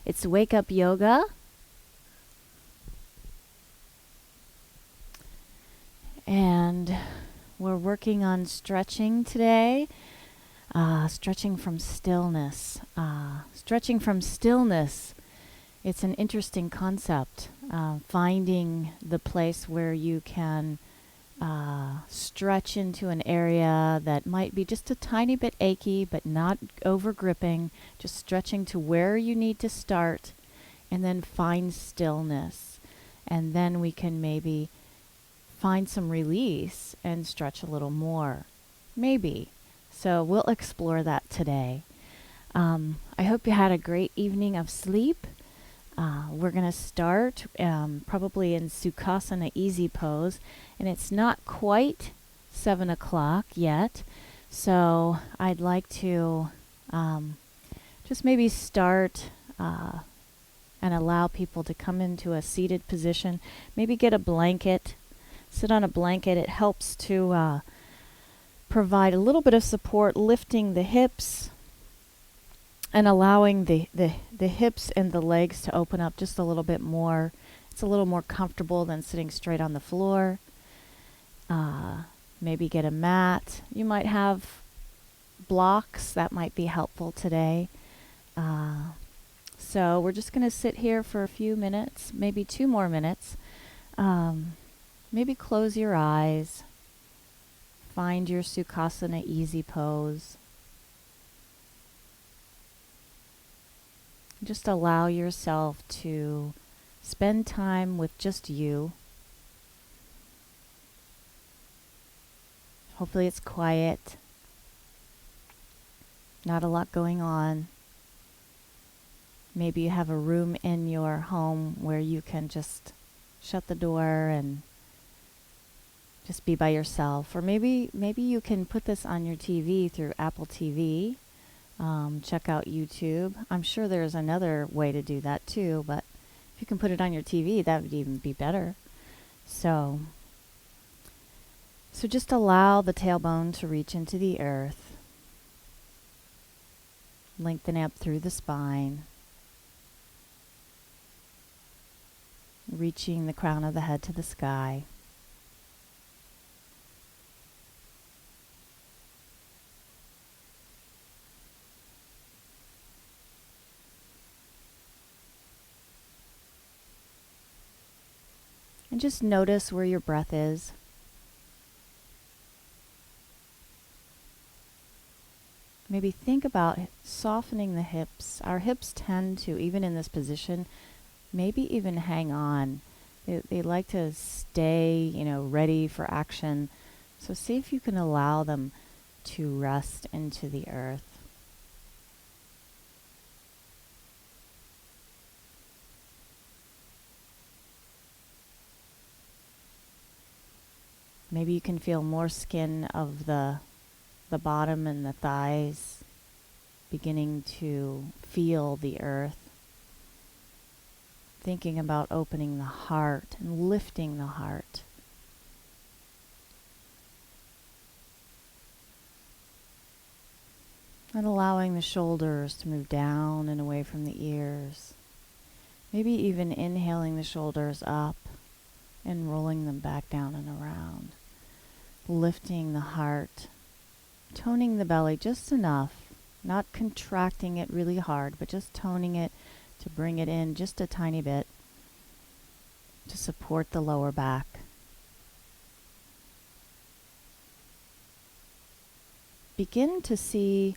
It's Wake Up Yoga. And we're working on stretching today. Stretching from stillness. Stretching from stillness. It's an interesting concept. Finding the place where you can stretch into an area that might be just a tiny bit achy, but not over gripping. Just stretching to where you need to start, and then find stillness. And then we can maybe find some release and stretch a little more. Maybe. So we'll explore that today. I hope you had a great evening of sleep. We're going to start probably in Sukhasana easy pose, and it's not quite 7 o'clock yet, so I'd like to just maybe start and allow people to come into a seated position. Maybe get a blanket, sit on a blanket. It helps to provide a little bit of support, lifting the hips and allowing the hips and the legs to open up just a little bit more. It's a little more comfortable than sitting straight on the floor. Maybe get a mat. You might have blocks. That might be helpful today. So we're just going to sit here for a few minutes, maybe 2 more minutes. Maybe close your eyes. Find your Sukhasana easy pose. Just allow yourself to spend time with just you. Hopefully it's quiet. Not a lot going on. Maybe you have a room in your home where you can just shut the door and just be by yourself. Or maybe you can put this on your TV through Apple TV. Check out YouTube. I'm sure there's another way to do that too, but if you can put it on your TV, that would even be better. So just allow the tailbone to reach into the earth. Lengthen up through the spine. Reaching the crown of the head to the sky. And just notice where your breath is. Maybe think about softening the hips. Our hips tend to, even in this position, maybe even hang on. They like to stay, ready for action. So see if you can allow them to rest into the earth. Maybe you can feel more skin of the bottom and the thighs beginning to feel the earth. Thinking about opening the heart and lifting the heart. And allowing the shoulders to move down and away from the ears. Maybe even inhaling the shoulders up and rolling them back down and around. Lifting the heart, toning the belly just enough, not contracting it really hard, but just toning it to bring it in just a tiny bit to support the lower back. Begin to see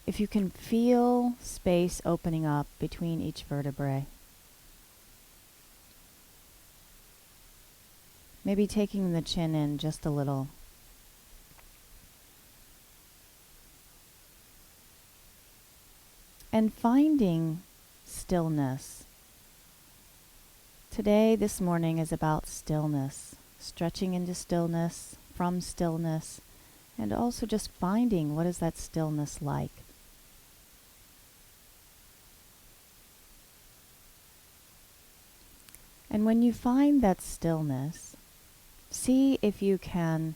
if you can feel space opening up between each vertebrae. Maybe taking the chin in just a little. And finding stillness. Today, this morning, is about stillness. Stretching into stillness, from stillness, and also just finding what is that stillness like. And when you find that stillness, see if you can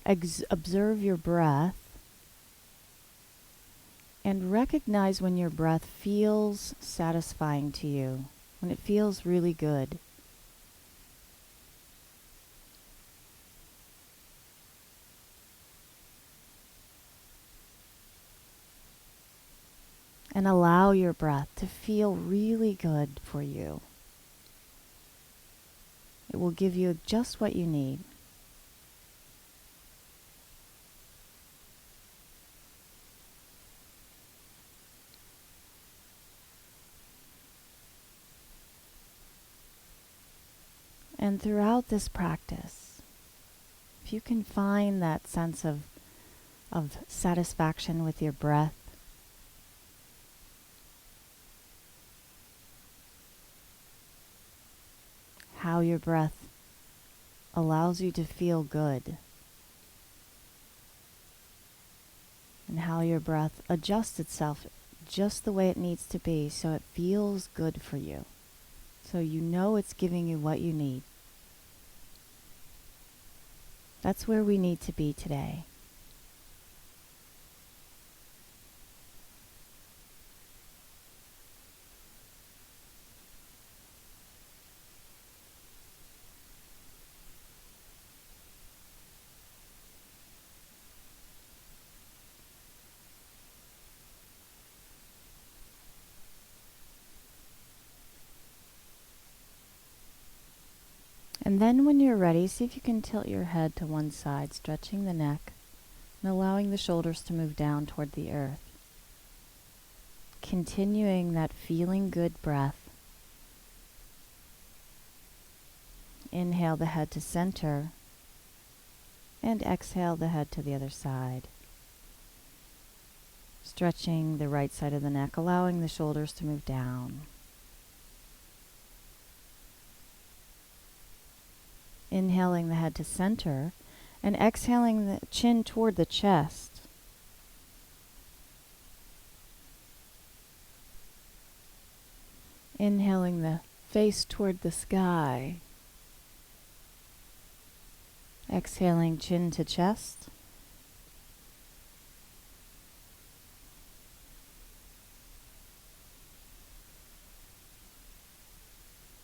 observe your breath And recognize when your breath feels satisfying to you, when it feels really good. And allow your breath to feel really good for you. It will give you just what you need. And throughout this practice, if you can find that sense of satisfaction with your breath, how your breath allows you to feel good, and how your breath adjusts itself just the way it needs to be so it feels good for you, so you know it's giving you what you need. That's where we need to be today. And then when you're ready, see if you can tilt your head to one side, stretching the neck and allowing the shoulders to move down toward the earth. Continuing that feeling good breath. Inhale the head to center and exhale the head to the other side. Stretching the right side of the neck, allowing the shoulders to move down. Inhaling the head to center and exhaling the chin toward the chest. Inhaling the face toward the sky. Exhaling chin to chest.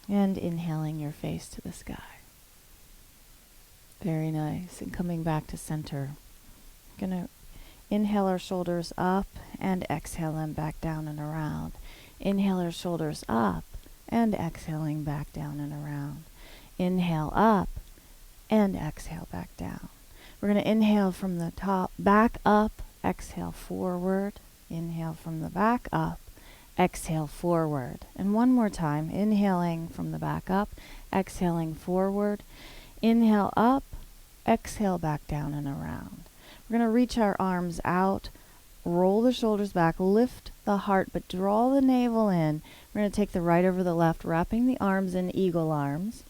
And inhaling your face to the sky. Very nice. And coming back to center. Going to inhale our shoulders up and exhale them back down and around. Inhale our shoulders up and exhaling back down and around. Inhale up and exhale back down. We're going to inhale from the top, back up, exhale forward. Inhale from the back up, exhale forward. And one more time, inhaling from the back up, exhaling forward. Inhale up, exhale back down and around. We're going to reach our arms out, roll the shoulders back, lift the heart, but draw the navel in. We're going to take the right over the left, wrapping the arms in eagle arms.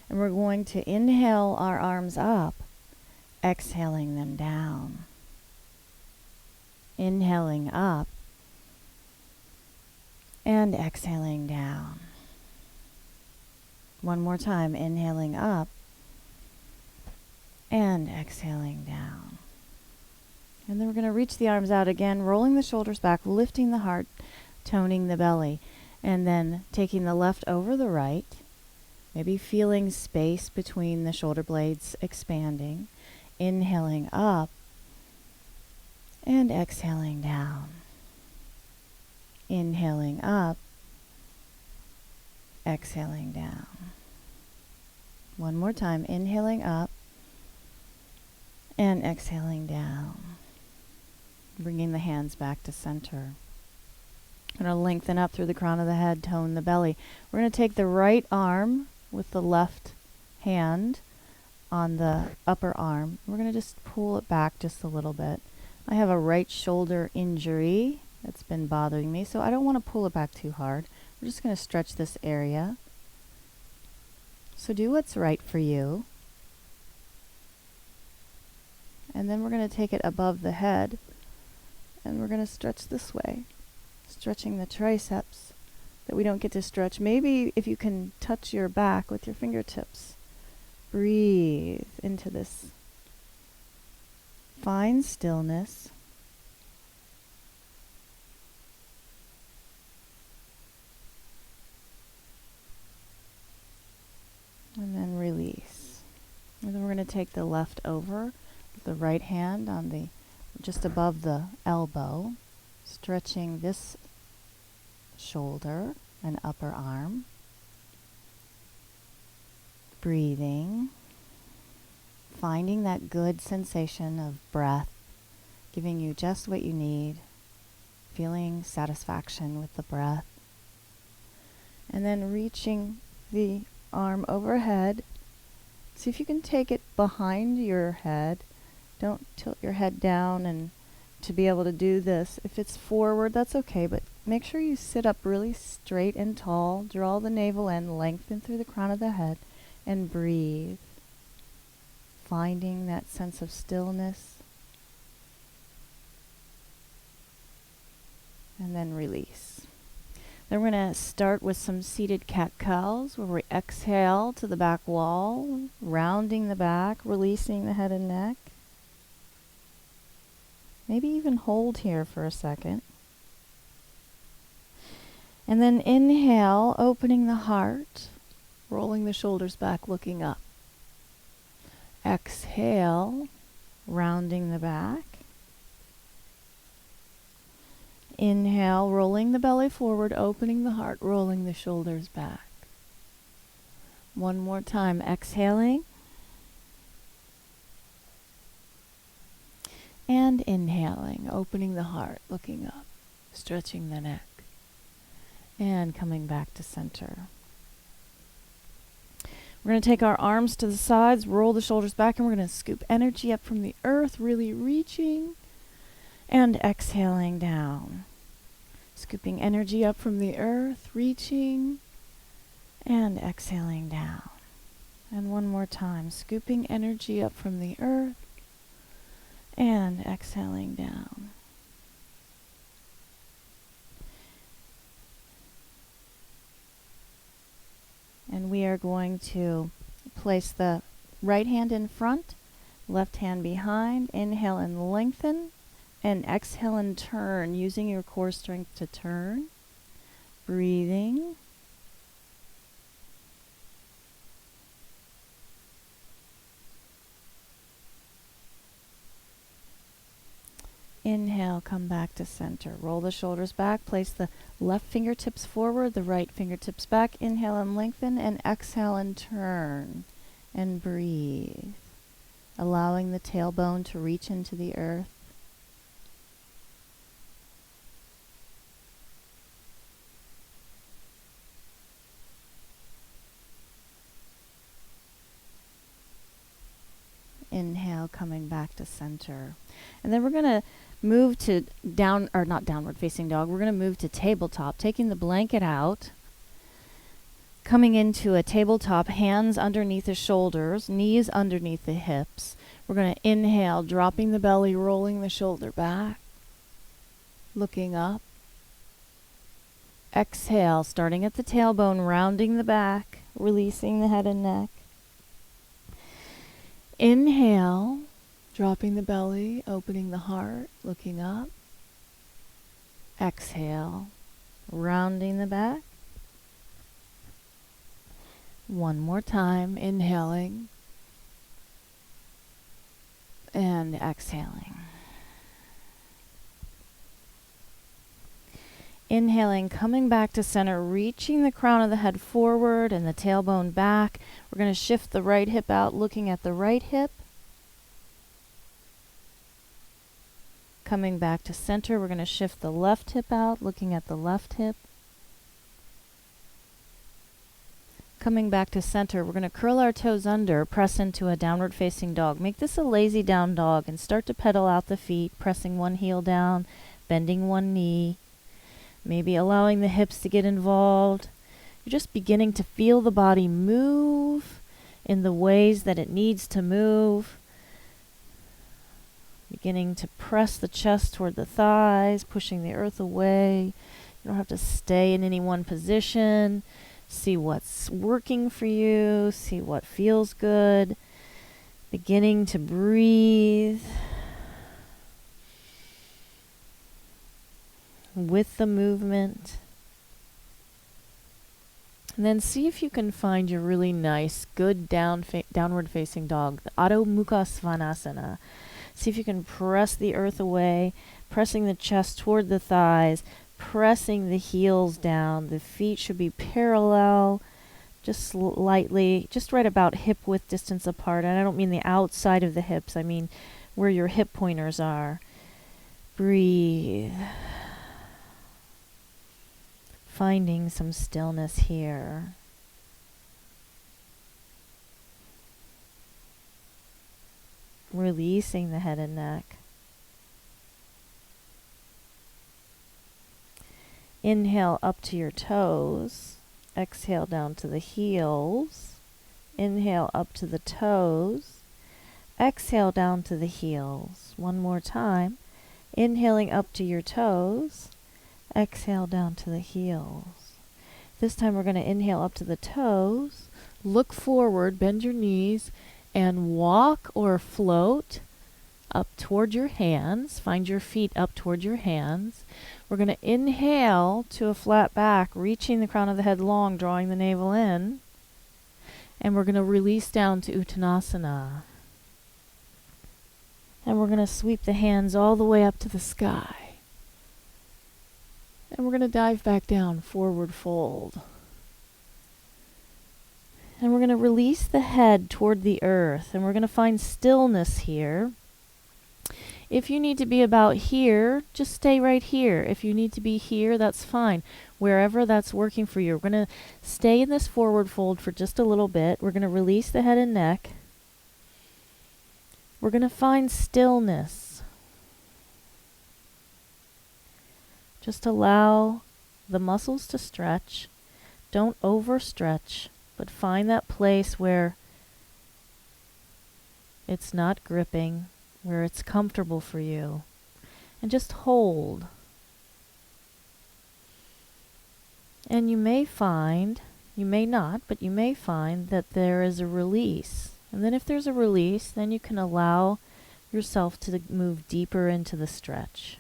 And we're going to inhale our arms up, exhaling them down. Inhaling up and exhaling down. One more time, inhaling up and exhaling down. And then we're going to reach the arms out again, rolling the shoulders back, lifting the heart, toning the belly, and then taking the left over the right, maybe feeling space between the shoulder blades expanding, inhaling up and exhaling down. Inhaling up, exhaling down. One more time, inhaling up and exhaling down. Bringing the hands back to center. We're going to lengthen up through the crown of the head, tone the belly. We're going to take the right arm with the left hand on the upper arm. We're going to just pull it back just a little bit. I have a right shoulder injury that's been bothering me, so I don't want to pull it back too hard. We're just going to stretch this area. So do what's right for you. And then we're going to take it above the head, and we're going to stretch this way, stretching the triceps that we don't get to stretch. Maybe if you can touch your back with your fingertips, breathe into this. Find stillness. take the left over, the right hand on the just above the elbow, stretching this shoulder and upper arm. Breathing, finding that good sensation of breath, giving you just what you need, feeling satisfaction with the breath. And then reaching the arm overhead. See if you can take it behind your head. Don't tilt your head down and to be able to do this. If it's forward, that's okay, but make sure you sit up really straight and tall. Draw the navel in, lengthen through the crown of the head, and breathe. Finding that sense of stillness. And then release. Then we're going to start with some seated cat-cows where we exhale to the back wall, rounding the back, releasing the head and neck. Maybe even hold here for a second. And then inhale, opening the heart, rolling the shoulders back, looking up. Exhale, rounding the back. Inhale, rolling the belly forward, opening the heart, rolling the shoulders back. One more time, exhaling. And inhaling, opening the heart, looking up, stretching the neck. And coming back to center. We're going to take our arms to the sides, roll the shoulders back, and we're going to scoop energy up from the earth, really reaching. And exhaling down. Scooping energy up from the earth, reaching, and exhaling down. And one more time, scooping energy up from the earth, and exhaling down. And we are going to place the right hand in front, left hand behind. Inhale and lengthen. And exhale and turn, using your core strength to turn. Breathing. Inhale, come back to center. Roll the shoulders back. Place the left fingertips forward, the right fingertips back. Inhale and lengthen, and exhale and turn. And breathe. Allowing the tailbone to reach into the earth. Inhale, coming back to center. And then we're going to move to not downward facing dog. We're going to move to tabletop, taking the blanket out, coming into a tabletop, hands underneath the shoulders, knees underneath the hips. We're going to inhale, dropping the belly, rolling the shoulder back, looking up. Exhale, starting at the tailbone, rounding the back, releasing the head and neck. Inhale, dropping the belly, opening the heart, looking up. Exhale, rounding the back. One more time, inhaling and exhaling. Inhaling, coming back to center, reaching the crown of the head forward and the tailbone back. We're going to shift the right hip out, looking at the right hip. Coming back to center, we're going to shift the left hip out, looking at the left hip. Coming back to center, we're going to curl our toes under, press into a downward facing dog. Make this a lazy down dog and start to pedal out the feet, pressing one heel down, bending one knee. Maybe allowing the hips to get involved. You're just beginning to feel the body move in the ways that it needs to move. Beginning to press the chest toward the thighs, pushing the earth away. You don't have to stay in any one position. See what's working for you. See what feels good. Beginning to breathe with the movement. And then see if you can find your really nice, good downward facing dog, the Adho Mukha Svanasana. See if you can press the earth away, pressing the chest toward the thighs, pressing the heels down. The feet should be parallel, just slightly, just right about hip width distance apart. And I don't mean the outside of the hips, I mean where your hip pointers are. Breathe. Finding some stillness here. Releasing the head and neck. Inhale up to your toes. Exhale down to the heels. Inhale up to the toes. Exhale down to the heels. One more time. Inhaling up to your toes. Exhale down to the heels. This time we're going to inhale up to the toes. Look forward, bend your knees, and walk or float up toward your hands. Find your feet up toward your hands. We're going to inhale to a flat back, reaching the crown of the head long, drawing the navel in. And we're going to release down to Uttanasana. And we're going to sweep the hands all the way up to the sky. And we're going to dive back down, forward fold. And we're going to release the head toward the earth. And we're going to find stillness here. If you need to be about here, just stay right here. If you need to be here, that's fine. Wherever that's working for you. We're going to stay in this forward fold for just a little bit. We're going to release the head and neck. We're going to find stillness. Just allow the muscles to stretch. Don't overstretch, but find that place where it's not gripping, where it's comfortable for you. And just hold. And you may find, you may not, but you may find that there is a release. And then if there's a release, then you can allow yourself to move deeper into the stretch.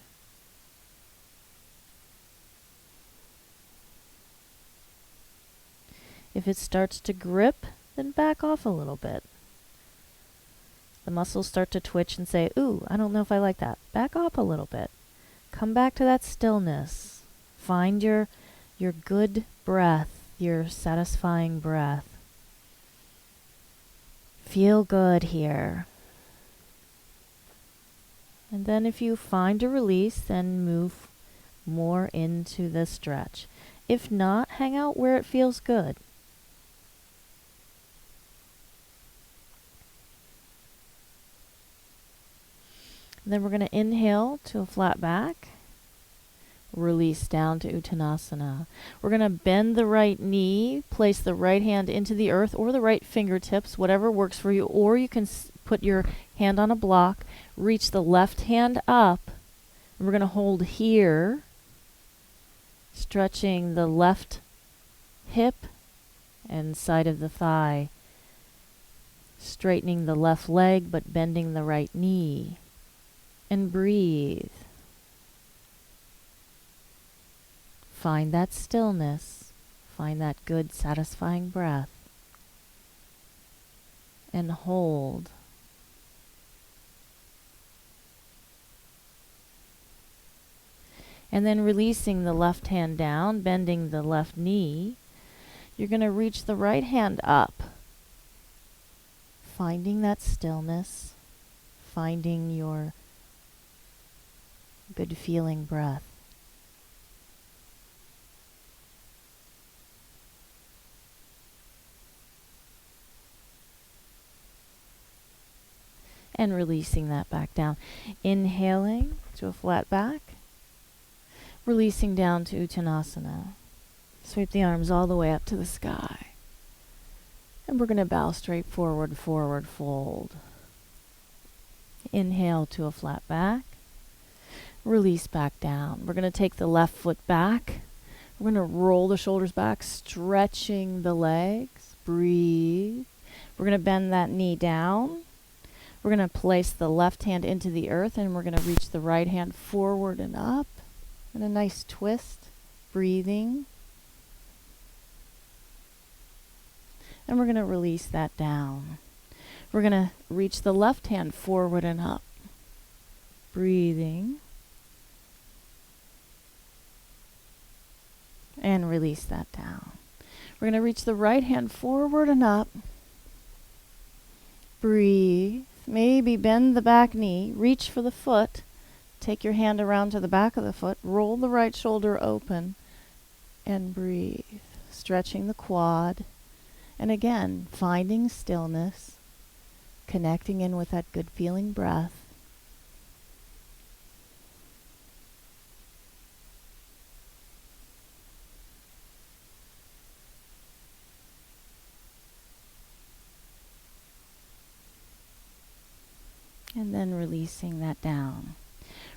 If it starts to grip, then back off a little bit. The muscles start to twitch and say, ooh, I don't know if I like that. Back off a little bit. Come back to that stillness. Find your good breath, your satisfying breath. Feel good here. And then if you find a release, then move more into the stretch. If not, hang out where it feels good. And then we're going to inhale to a flat back. Release down to Uttanasana. We're going to bend the right knee, place the right hand into the earth or the right fingertips, whatever works for you. Or you can put your hand on a block, reach the left hand up. And we're going to hold here, stretching the left hip and side of the thigh, straightening the left leg but bending the right knee. And breathe. Find that stillness. Find that good, satisfying breath. And hold. And then releasing the left hand down, bending the left knee. You're going to reach the right hand up. Finding that stillness. Finding your good feeling breath. And releasing that back down. Inhaling to a flat back. Releasing down to Uttanasana. Sweep the arms all the way up to the sky. And we're going to bow straight forward, forward fold. Inhale to a flat back. Release back down. We're going to take the left foot back. We're going to roll the shoulders back, stretching the legs. Breathe. We're going to bend that knee down. We're going to place the left hand into the earth and we're going to reach the right hand forward and up. And a nice twist. Breathing. and we're going to release that down. We're going to reach the left hand forward and up. Breathing. And release that down. We're going to reach the right hand forward and up. Breathe. Maybe bend the back knee. Reach for the foot. Take your hand around to the back of the foot. Roll the right shoulder open. And breathe. Stretching the quad. And again, finding stillness. Connecting in with that good feeling breath. And then releasing that down.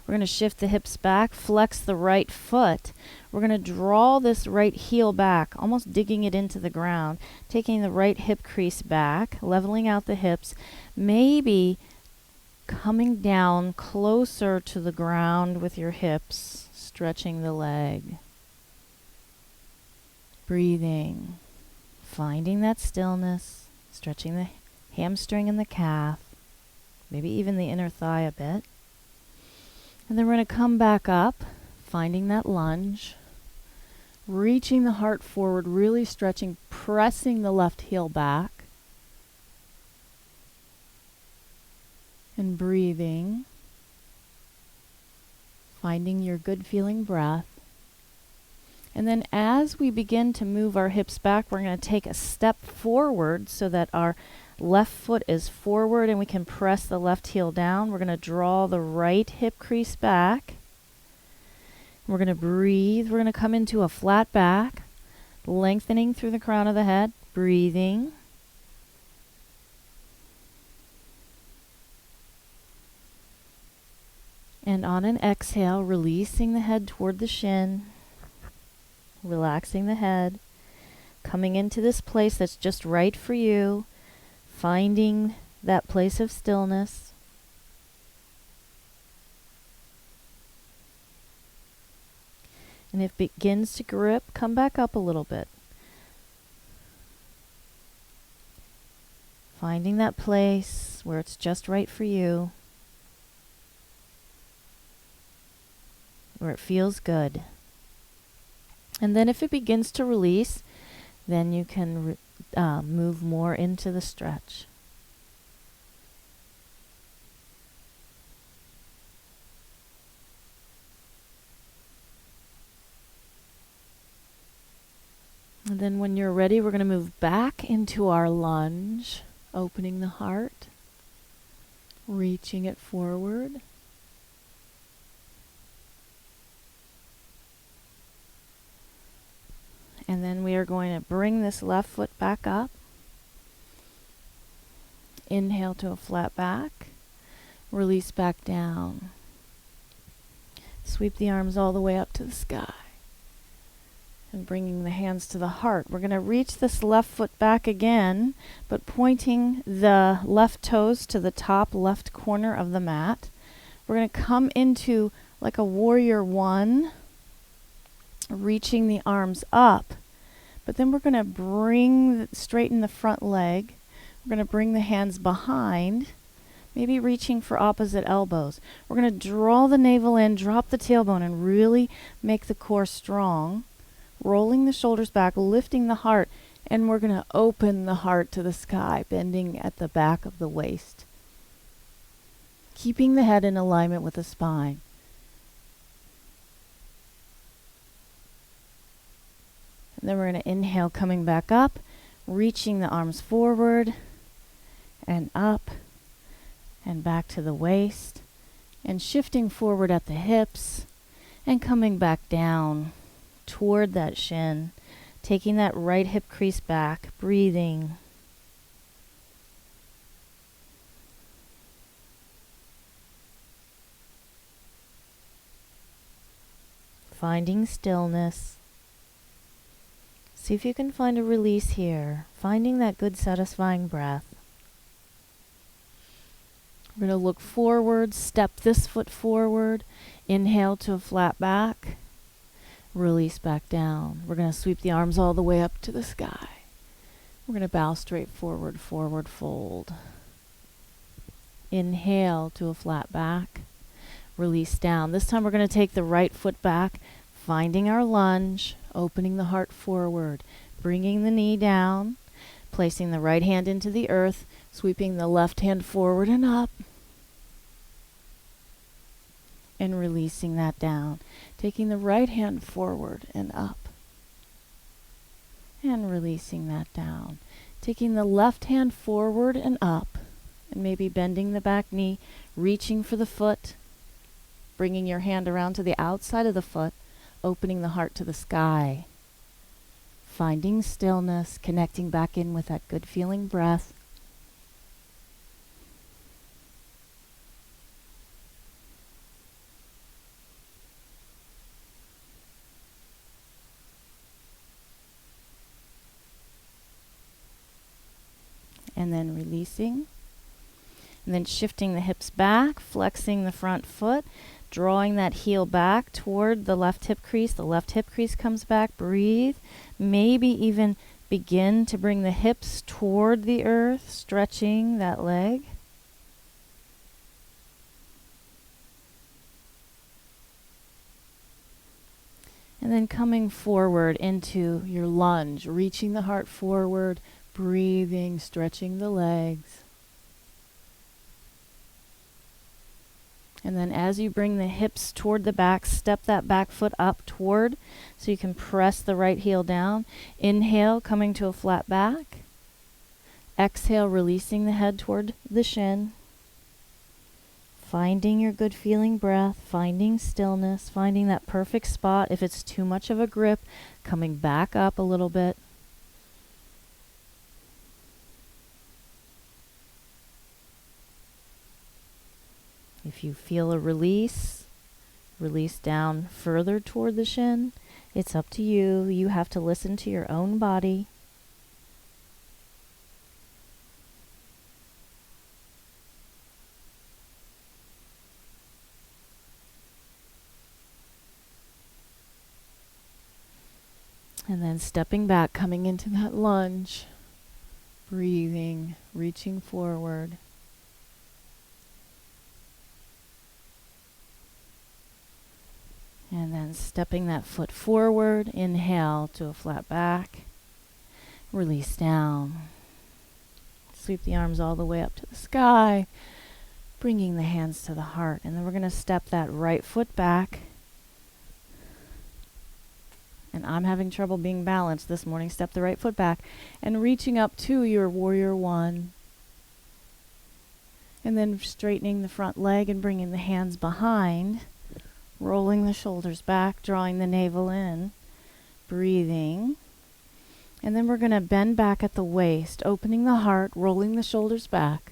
We're going to shift the hips back, flex the right foot. We're going to draw this right heel back, almost digging it into the ground, taking the right hip crease back, leveling out the hips, maybe coming down closer to the ground with your hips, stretching the leg. Breathing, finding that stillness, stretching the hamstring and the calf, maybe even the inner thigh a bit. And then we're going to come back up, finding that lunge, reaching the heart forward, really stretching, pressing the left heel back, and breathing, finding your good feeling breath. And then as we begin to move our hips back, we're going to take a step forward so that our left foot is forward and we can press the left heel down. We're going to draw the right hip crease back. We're going to breathe. We're going to come into a flat back, lengthening through the crown of the head, breathing. And on an exhale, releasing the head toward the shin, relaxing the head, coming into this place that's just right for you. Finding that place of stillness. And if it begins to grip, come back up a little bit. Finding that place where it's just right for you. Where it feels good. And then if it begins to release, then you can move more into the stretch. And then when you're ready, we're going to move back into our lunge, opening the heart, reaching it forward. And then we are going to bring this left foot back up. Inhale to a flat back. Release back down. Sweep the arms all the way up to the sky. And bringing the hands to the heart. We're going to reach this left foot back again, but pointing the left toes to the top left corner of the mat. We're going to come into like a warrior one, reaching the arms up, but then we're going to straighten the front leg. We're going to bring the hands behind, maybe reaching for opposite elbows. We're going to draw the navel in, drop the tailbone, and really make the core strong. Rolling the shoulders back, lifting the heart, and we're going to open the heart to the sky, bending at the back of the waist. Keeping the head in alignment with the spine. And then we're going to inhale, coming back up, reaching the arms forward and up and back to the waist, and shifting forward at the hips and coming back down toward that shin, taking that right hip crease back, breathing. Finding stillness. See if you can find a release here, finding that good satisfying breath. We're going to look forward, step this foot forward, inhale to a flat back, release back down. We're going to sweep the arms all the way up to the sky. We're going to bow straight forward, forward fold. Inhale to a flat back. Release down. This time we're going to take the right foot back, finding our lunge, opening the heart forward, bringing the knee down, placing the right hand into the earth, sweeping the left hand forward and up, and releasing that down. Taking the right hand forward and up, and releasing that down. Taking the left hand forward and up, and maybe bending the back knee, reaching for the foot, bringing your hand around to the outside of the foot, opening the heart to the sky. Finding stillness, connecting back in with that good feeling breath. And then releasing. And then shifting the hips back, flexing the front foot, drawing that heel back toward the left hip crease. The left hip crease comes back. Breathe. Maybe even begin to bring the hips toward the earth, stretching that leg. And then coming forward into your lunge, reaching the heart forward, breathing, stretching the legs. And then as you bring the hips toward the back, step that back foot up toward so you can press the right heel down. Inhale, coming to a flat back. Exhale, releasing the head toward the shin. Finding your good feeling breath, finding stillness, finding that perfect spot. If it's too much of a grip, coming back up a little bit. If you feel a release down further toward the shin. It's up to you. You have to listen to your own body. And then stepping back, coming into that lunge, breathing, reaching forward. And then stepping that foot forward, inhale to a flat back, release down. Sweep the arms all the way up to the sky, bringing the hands to the heart. And then we're going to step that right foot back. And I'm having trouble being balanced this morning. Step the right foot back and reaching up to your warrior one. And then straightening the front leg and bringing the hands behind. Rolling the shoulders back, drawing the navel in, breathing. And then we're going to bend back at the waist, opening the heart, rolling the shoulders back.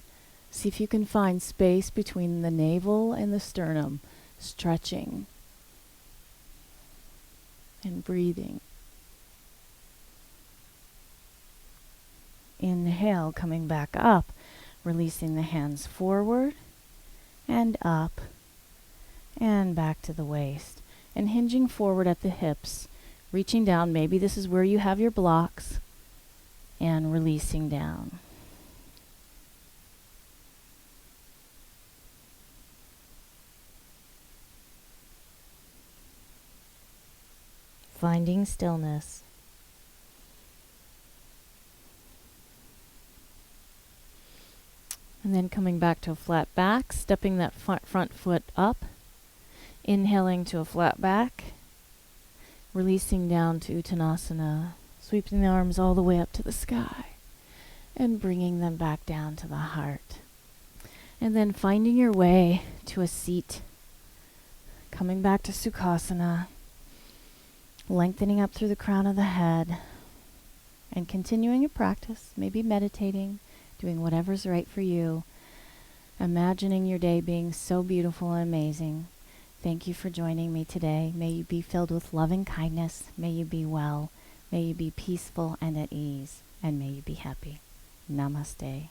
See if you can find space between the navel and the sternum, stretching and breathing. Inhale, coming back up, releasing the hands forward and up. And back to the waist. And hinging forward at the hips. Reaching down. Maybe this is where you have your blocks. And releasing down. Finding stillness. And then coming back to a flat back. Stepping that front foot up. Inhaling to a flat back, releasing down to Uttanasana, sweeping the arms all the way up to the sky, and bringing them back down to the heart. And then finding your way to a seat, coming back to Sukhasana, lengthening up through the crown of the head, and continuing your practice, maybe meditating, doing whatever's right for you, imagining your day being so beautiful and amazing. Thank you for joining me today. May you be filled with loving kindness. May you be well. May you be peaceful and at ease. And may you be happy. Namaste.